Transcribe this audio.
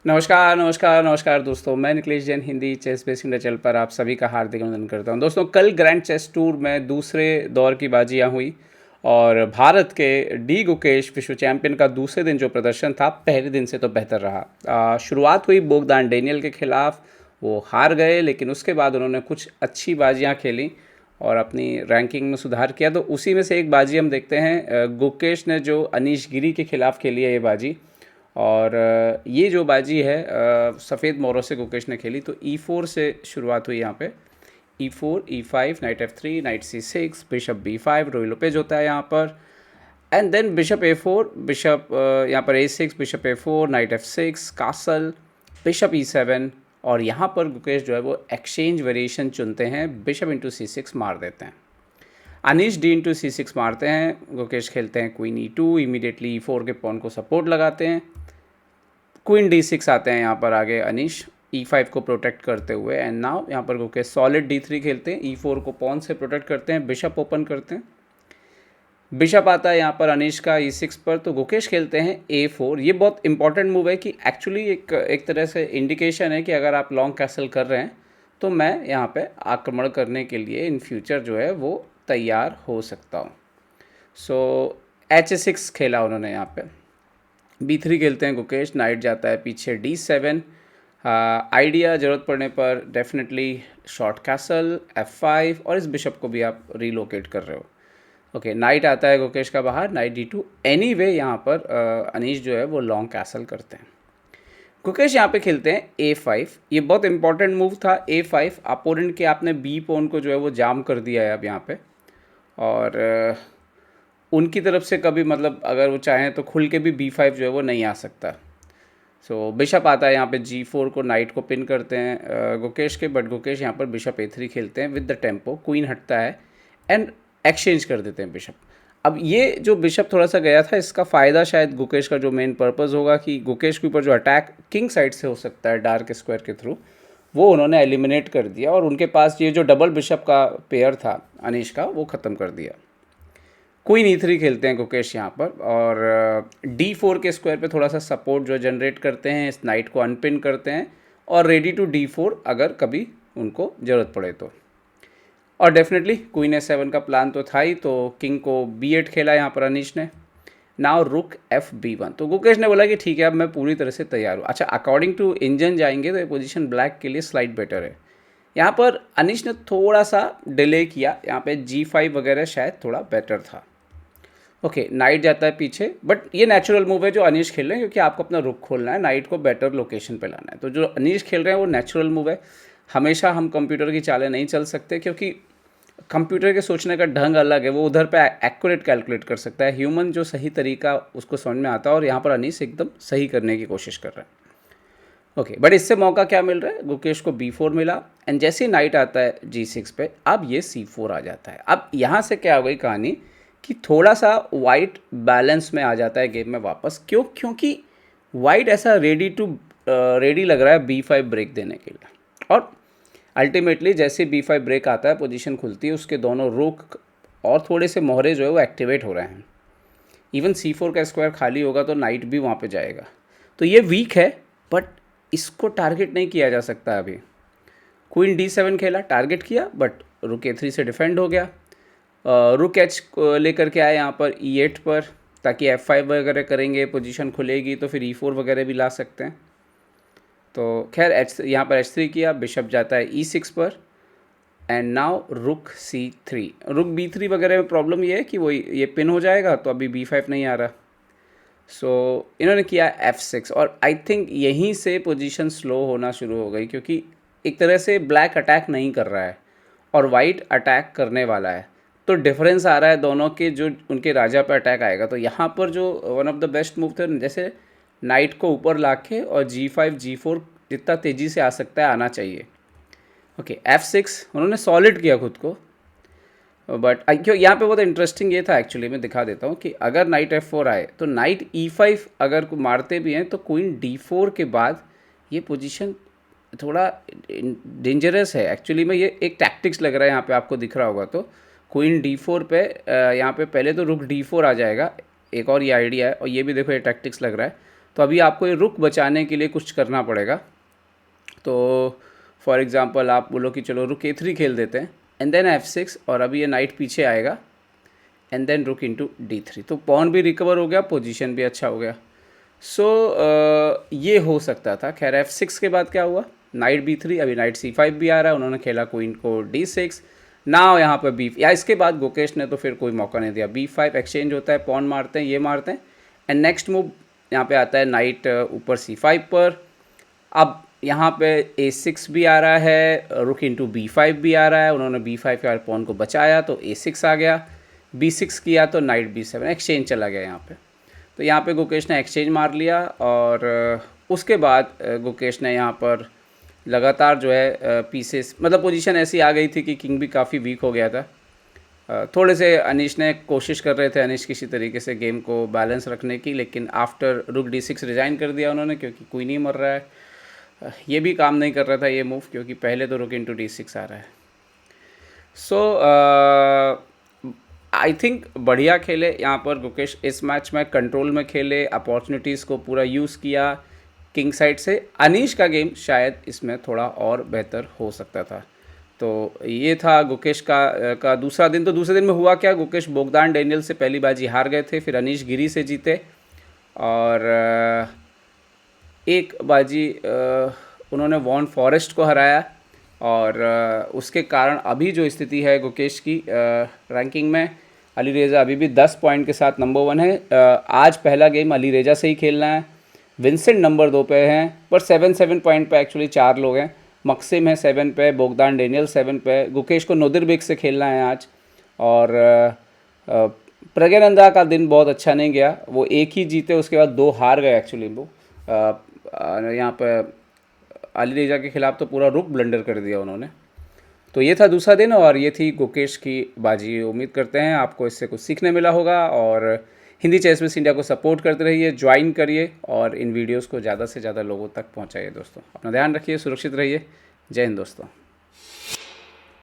नमस्कार, नमस्कार, नमस्कार दोस्तों। मैं Nikhilesh Jain Hindi ChessBase India channel पर आप सभी का हार्दिक अभिनंदन करता हूं। दोस्तों, कल ग्रैंड चेस टूर में दूसरे दौर की बाजियां हुई और भारत के डी गुकेश विश्व चैंपियन का दूसरे दिन जो प्रदर्शन था पहले दिन से तो बेहतर रहा। शुरुआत हुई बोगदान डेनियल के खिलाफ, वो हार गए, लेकिन उसके बाद उन्होंने कुछ अच्छी बाजियाँ खेली और अपनी रैंकिंग में सुधार किया। तो उसी में से एक बाजी हम देखते हैं। गुकेश ने जो अनीश गिरी के खिलाफ खेली है ये बाजी, और ये जो बाजी है सफ़ेद मोरों से गुकेश ने खेली। तो E4 से शुरुआत हुई यहाँ पे। E4, E5, night F3, night C6, bishop B5, रोई लोपेज होता है यहाँ पर। And then bishop A4, bishop यहाँ पर A6, bishop A4, night F6, castle, bishop E7, और यहाँ पर गुकेश जो है वो एक्सचेंज वेरिएशन चुनते हैं, बिशप इंटू C6 मार देते हैं। अनीश D इंटू C6 मारते हैं, गुकेश खेलते हैं क्वीन E2, इमीडिएटली E4 के पॉन को सपोर्ट लगाते हैं। क्वीन D6 आते हैं यहाँ पर आगे अनीश E5 को प्रोटेक्ट करते हुए। एंड नाउ यहाँ पर गुकेश सॉलिड D3 खेलते हैं, E4 को पॉन से प्रोटेक्ट करते हैं, बिशप ओपन करते हैं। बिशप आता है यहाँ पर अनीश का E6 पर, तो गुकेश खेलते हैं A4। ये बहुत इंपॉर्टेंट मूव है कि एक्चुअली एक तरह से इंडिकेशन है कि अगर आप लॉन्ग कैसल कर रहे हैं तो मैं यहाँ पे आक्रमण करने के लिए इन फ्यूचर जो है वो तैयार हो सकता हूँ। सो H6 खेला उन्होंने यहाँ पे। B3 खेलते हैं गुकेश, नाइट जाता है पीछे D7। आइडिया ज़रूरत पड़ने पर डेफिनेटली शॉर्ट कैसल F5, और इस बिशप को भी आप रीलोकेट कर रहे हो। ओके, नाइट आता है गुकेश का बाहर, नाइट D2। एनीवे यहाँ पर अनीश जो है वो लॉन्ग कैसल करते हैं। गुकेश यहाँ पे खेलते हैं A5। ये बहुत इंपॉर्टेंट मूव था A5। अपोनेंट के आपने बी पोन को जो है वो जाम कर दिया है अब यहाँ पे, और उनकी तरफ से कभी मतलब अगर वो चाहें तो खुल के भी B5 जो है वो नहीं आ सकता। सो बिशप आता है यहाँ पे G4 को, नाइट को पिन करते हैं गुकेश के, बट गुकेश यहाँ पर बिशप A3 खेलते हैं विद द टेम्पो। क्वीन हटता है एंड एक्सचेंज कर देते हैं बिशप। अब ये जो बिशप थोड़ा सा गया था, इसका फ़ायदा शायद गुकेश का जो मेन पर्पज़ होगा कि गुकेश के ऊपर जो अटैक किंग साइड से हो सकता है डार्क स्क्वायर के थ्रू, वो उन्होंने एलिमिनेट कर दिया, और उनके पास ये जो डबल बिशप का पेयर था अनीश का, वो ख़त्म कर दिया। क्वीन E3 खेलते हैं गुकेश यहाँ पर, और D4 के स्क्वायर पे थोड़ा सा सपोर्ट जो जनरेट करते हैं, इस नाइट को अनपिन करते हैं, और रेडी टू D4 अगर कभी उनको ज़रूरत पड़े तो। और डेफिनेटली क्वीन A7 का प्लान तो था ही, तो किंग को B8 खेला यहाँ पर अनीश ने। नाउ रुक FB1। तो गुकेश ने बोला कि ठीक है, अब मैं पूरी तरह से तैयार हूँ। अच्छा, अकॉर्डिंग टू इंजन जाएंगे तो ये पोजीशन ब्लैक के लिए स्लाइड बेटर है। यहाँ पर अनीश ने थोड़ा सा डिले किया, यहाँ पे G5 वगैरह शायद थोड़ा बेटर था। ओके, नाइट जाता है पीछे, बट ये नेचुरल मूव है जो अनीश खेल रहे हैं, क्योंकि आपको अपना रुख खोलना है, नाइट को बेटर लोकेशन पे लाना है। तो जो अनीश खेल रहे हैं वो नेचुरल मूव है। हमेशा हम कंप्यूटर की चालें नहीं चल सकते, क्योंकि कंप्यूटर के सोचने का ढंग अलग है, वो उधर पे एक्यूरेट कैलकुलेट कर सकता है। ह्यूमन जो सही तरीका उसको समझ में आता है, और यहाँ पर अनीश एकदम सही करने की कोशिश कर रहा है। ओके, बट इससे मौका क्या मिल रहा है, गुकेश को B4 मिला, एंड जैसे ही नाइट आता है G6 पे, अब ये C4 आ जाता है। अब यहाँ से क्या हो गई कहानी कि थोड़ा सा वाइट बैलेंस में आ जाता है गेम में वापस। क्योंकि वाइट ऐसा रेडी लग रहा है B5 ब्रेक देने के लिए, और अल्टीमेटली जैसे B5 ब्रेक आता है, पोजीशन खुलती है, उसके दोनों रुक और थोड़े से मोहरे जो है वो एक्टिवेट हो रहे हैं। इवन C4 का स्क्वायर खाली होगा तो नाइट भी वहाँ पे जाएगा। तो ये वीक है, बट इसको टारगेट नहीं किया जा सकता अभी। क्वीन D7 खेला, टारगेट किया, बट रुक A3 से डिफेंड हो गया। रुक H लेकर के आए यहाँ पर E8 पर, ताकि F5 वगैरह करेंगे, पोजीशन खुलेगी तो फिर E4 वगैरह भी ला सकते हैं। तो खैर यहाँ पर H3 किया, बिशप जाता है E6 पर, एंड नाउ रुक C3। रुक B3 वगैरह में प्रॉब्लम ये है कि वो ये पिन हो जाएगा, तो अभी B5 नहीं आ रहा। सो इन्होंने किया F6, और आई थिंक यहीं से पोजीशन स्लो होना शुरू हो गई, क्योंकि एक तरह से ब्लैक अटैक नहीं कर रहा है और वाइट अटैक करने वाला है। तो डिफरेंस आ रहा है दोनों के, जो उनके राजा पे अटैक आएगा। तो यहाँ पर जो one of the best move थे, जैसे नाइट को ऊपर लाके और G5 G4 जितना तेज़ी से आ सकता है आना चाहिए। ओके, F6 उन्होंने सॉलिड किया खुद को, बट क्यों यहाँ पे बहुत इंटरेस्टिंग ये था एक्चुअली, मैं दिखा देता हूँ कि अगर नाइट F4 आए तो नाइट E5 अगर मारते भी हैं तो क्वीन D4 के बाद ये पोजीशन थोड़ा डेंजरस है एक्चुअली में। ये एक टैक्टिक्स लग रहा है यहाँ पे, आपको दिख रहा होगा तो क्वीन D4 पे यहाँ पे पहले तो रुक D4 आ जाएगा, एक और ये आइडिया है, और ये भी देखो ये टैक्टिक्स लग रहा है। तो अभी आपको ये रुक बचाने के लिए कुछ करना पड़ेगा। तो फॉर एग्ज़ाम्पल आप बोलो कि चलो रुक A3 खेल देते हैं एंड देन F6, और अभी ये नाइट पीछे आएगा एंड देन रुक इनटू D3, तो पॉन भी रिकवर हो गया, पोजीशन भी अच्छा हो गया। सो ये हो सकता था। खैर F6 के बाद क्या हुआ, नाइट B3, अभी नाइट C5 भी आ रहा है, उन्होंने खेला क्वीन को D6, ना यहाँ पर B, या इसके बाद गुकेश ने तो फिर कोई मौका नहीं दिया। B5 एक्सचेंज होता है, पॉन मारते हैं, ये मारते हैं, एंड नेक्स्ट मूव यहाँ पे आता है नाइट ऊपर C5 पर। अब यहाँ पे A6 भी आ रहा है, रुक इनटू B5 भी आ रहा है, उन्होंने B5 के बाद पॉन को बचाया तो A6 आ गया, B6 किया तो नाइट B7, एक्सचेंज चला गया यहाँ पे। तो यहाँ पे गुकेश ने एक्सचेंज मार लिया, और उसके बाद गुकेश ने यहाँ पर लगातार जो है पीसेस, मतलब पोजीशन ऐसी आ गई थी कि किंग भी काफ़ी वीक हो गया था। थोड़े से अनीश ने कोशिश कर रहे थे, अनीश किसी तरीके से गेम को बैलेंस रखने की, लेकिन आफ्टर रुक D6 रिज़ाइन कर दिया उन्होंने, क्योंकि क्वीन ही मर रहा है। ये भी काम नहीं कर रहा था ये मूव, क्योंकि पहले तो रुक इनटू D6 आ रहा है। सो आई थिंक बढ़िया खेले यहाँ पर गुकेश इस मैच में, कंट्रोल में खेले, अपॉर्चुनिटीज़ को पूरा यूज़ किया किंग साइड से। अनीश का गेम शायद इसमें थोड़ा और बेहतर हो सकता था। तो ये था गुकेश का दूसरा दिन। तो दूसरे दिन में हुआ क्या, गुकेश बोगदान डेनियल से पहली बाजी हार गए थे, फिर अनीश गिरी से जीते, और एक बाजी उन्होंने वॉन फॉरेस्ट को हराया, और उसके कारण अभी जो स्थिति है गुकेश की रैंकिंग में, अली रेज़ा अभी भी 10 पॉइंट के साथ नंबर 1 है। आज पहला गेम अली रेज़ा से ही खेलना है। विंसेंट नंबर 2 पे हैं, पर 7 पॉइंट पे एक्चुअली 4 लोग हैं। मक्सिम है 7 पे, बोगदान डेनियल 7 पे, गुकेश को नोदिरबेग से खेलना है आज। और प्रज्ञानंदा का दिन बहुत अच्छा नहीं गया, वो एक ही जीते, उसके बाद 2 हार गए एक्चुअली। वो यहाँ पर अली रेज़ा के खिलाफ तो पूरा रुक ब्लंडर कर दिया उन्होंने। तो ये था दूसरा दिन, और ये थी गुकेश की बाजी। उम्मीद करते हैं आपको इससे कुछ सीखने मिला होगा, और हिंदी चेस बेस इंडिया को सपोर्ट करते रहिए, ज्वाइन करिए, और इन वीडियोस को ज़्यादा से ज़्यादा लोगों तक पहुंचाइए। दोस्तों अपना ध्यान रखिए, सुरक्षित रहिए। जय हिंद दोस्तों।